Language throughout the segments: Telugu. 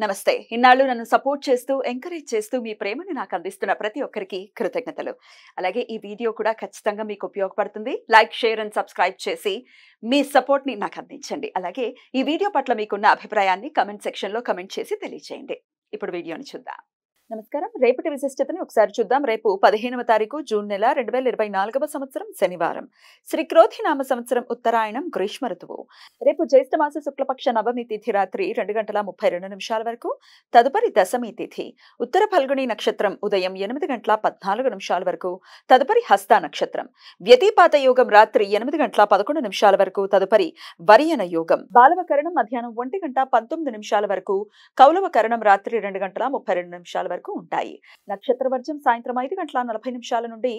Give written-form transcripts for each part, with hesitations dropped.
నమస్తే. ఇన్నాళ్ళు నన్ను సపోర్ట్ చేస్తూ, ఎంకరేజ్ చేస్తూ మీ ప్రేమని నాకు అందిస్తున్న ప్రతి ఒక్కరికి కృతజ్ఞతలు. అలాగే ఈ వీడియో కూడా ఖచ్చితంగా మీకు ఉపయోగపడుతుంది. లైక్, షేర్ అండ్ సబ్స్క్రైబ్ చేసి మీ సపోర్ట్‌ని నాకు అందించండి. అలాగే ఈ వీడియో పట్ల మీకున్న అభిప్రాయాన్ని కామెంట్ సెక్షన్‌లో కామెంట్ చేసి తెలియజేయండి. ఇప్పుడు వీడియోని చూద్దాం. నమస్కారం. రేపటి విశిష్టతని ఒకసారి చూద్దాం. రేపు 15వ తారీఖు జూన్ నెల 2024వ సంవత్సరం శనివారం. శ్రీ క్రోధినామ సంవత్సరం ఉత్తరాయణం గ్రీష్మ ఋతువు. రేపు జ్యేష్ఠ మాస శుక్లపక్ష నవమి తిథి రాత్రి 2:32 వరకు. తదుపరి దశమి తిథి. ఉత్తర ఫల్గుణి నక్షత్రం ఉదయం 8:14 వరకు. తదుపరి హస్త నక్షత్రం. వ్యతిపాత యోగం రాత్రి 8:11 వరకు. తదుపరి వరియన యోగం. బాలవకరణం మధ్యాహ్నం 1:19 వరకు. కౌలవ కరణం రాత్రి 2:32 వరకు ఉంటాయి. నక్షత్ర వర్జం సాయంత్రం 5:40 నుండి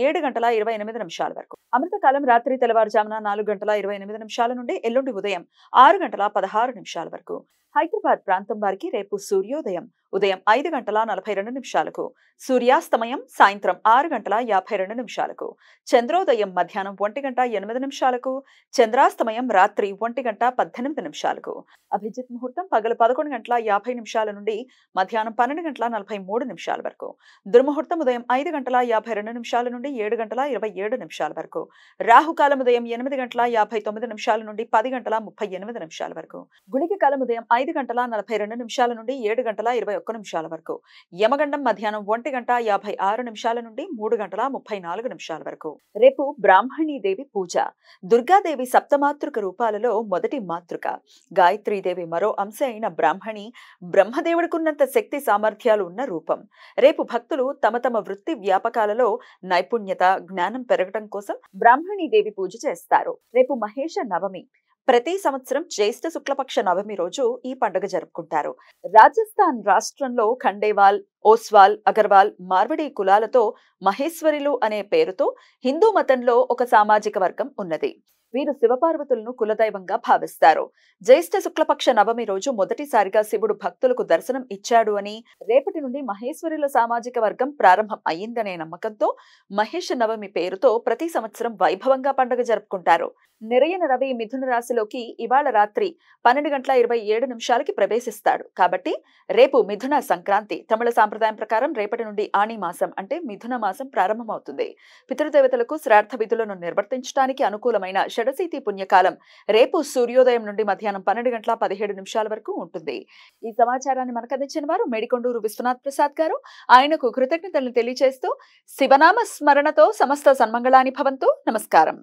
7:28 వరకు. అమృతకాలం రాత్రి తెల్లవారుజామున 4:28 నుండి ఎల్లుండి ఉదయం 6:16 వరకు. హైదరాబాద్ ప్రాంతం వారికి రేపు సూర్యోదయం ఉదయం 5:42 సూర్యాస్తమయం సాయంత్రం 6:52 చంద్రోదయం మధ్యాహ్నం 1:08 చంద్రాస్తమయం రాత్రి 1:18 అభిజిత్ ముహూర్తం పగలు 11:50 నుండి మధ్యాహ్నం 12:43 వరకు. దుర్ముహూర్తం ఉదయం 5:52 నుండి 7:27 వరకు. రాహుకాలం ఉదయం 8:59 నుండి 10:38 వరకు. గుళిక కాలం ఉదయం 5:42 నుండి 7:21 వరకు. యమగండం మధ్యాహ్నం 1:56 నుండి 3:34 వరకు. రేపు బ్రాహ్మణీ దేవి పూజ. దుర్గాదేవి సప్తమాతృక రూపాలలో మొదటి మాతృక. గాయత్రీదేవి మరో అంశ అయిన బ్రాహ్మణి బ్రహ్మదేవుడికున్నంత శక్తి సామర్థ్యాలు ఉన్న రూపం. రేపు భక్తులు తమ తమ వృత్తి వ్యాపకాలలో నైపుణ్యత, జ్ఞానం పెరగటం కోసం బ్రాహ్మణీ దేవి పూజ చేస్తారు. రేపు మహేష నవమి. ప్రతి సంవత్సరం జ్యేష్ఠ శుక్లపక్ష నవమి రోజు ఈ పండుగ జరుపుకుంటారు. రాజస్థాన్ రాష్ట్రంలో ఖండేవాల్, ఓస్వాల్, అగర్వాల్, మార్వడి కులాలతో మహేశ్వరులు అనే పేరుతో హిందూ మతంలో ఒక సామాజిక వర్గం ఉన్నది. వీరు శివపార్వతులను కులదైవంగా భావిస్తారు. జ్యేష్ఠ శుక్లపక్ష నవమి రోజు మొదటిసారిగా శివుడు భక్తులకు దర్శనం ఇచ్చాడు అని, రేపటి నుండి మహేశ్వరుల సామాజిక వర్గం ప్రారంభం అయ్యిందనే నమ్మకంతో మహేష నవమి పేరుతో ప్రతి సంవత్సరం వైభవంగా పండుగ జరుపుకుంటారు. నిరయన రవి మిథున రాశిలోకి ఇవాళ రాత్రి 12:27 ప్రవేశిస్తాడు. కాబట్టి రేపు మిథున సంక్రాంతి. తమిళ సాంప్రదాయం ప్రకారం రేపటి నుండి ఆణి మాసం అంటే మిథున మాసం ప్రారంభమవుతుంది. పితృదేవతలకు శ్రాద్ధ విధులను నిర్వర్తించడానికి అనుకూలమైన షడశీతి పుణ్యకాలం రేపు సూర్యోదయం నుండి మధ్యాహ్నం 12:17 వరకు ఉంటుంది. ఈ సమాచారాన్ని మనకు అందించిన వారు మేడికొండూరు విశ్వనాథ్ ప్రసాద్ గారు. ఆయనకు కృతజ్ఞతలను తెలియజేస్తూ శివనామ స్మరణతో సమస్త సన్మంగళాని భవంతు. నమస్కారం.